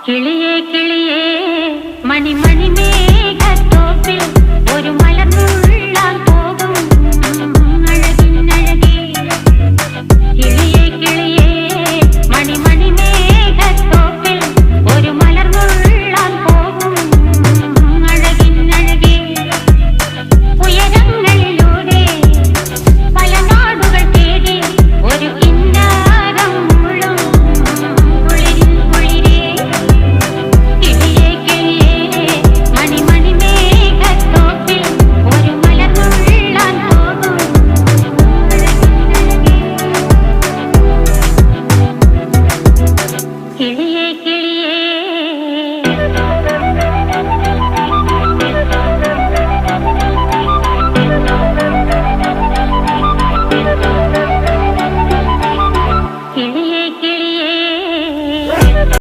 കിളിയേ കിളിയേ മണിമണി മേഘത്തോപ്പിൽ ഒരു മലർന്നുള്ളാൻ പോകും അഴകിനഴകേ. കിളിയേ കിളിയേ മണിമണി മേഘത്തോപ്പിൽ ഒരു മലർന്നുള്ളാൻ പോകും അഴകിനഴകേ. ഉയരങ്ങളിലൂടെ പല നാടുകൾ തേടി ഒരു കിന്നാരം മുള്ളും കുളിരിൻ കുളിരേ. കിളിയേ കിളിയേ മണിമണി മേഘത്തോപ്പിൽ ഒരു മലർന്നുള്ളാൻ പോകും അഴകിനഴകേ. കിളിയേ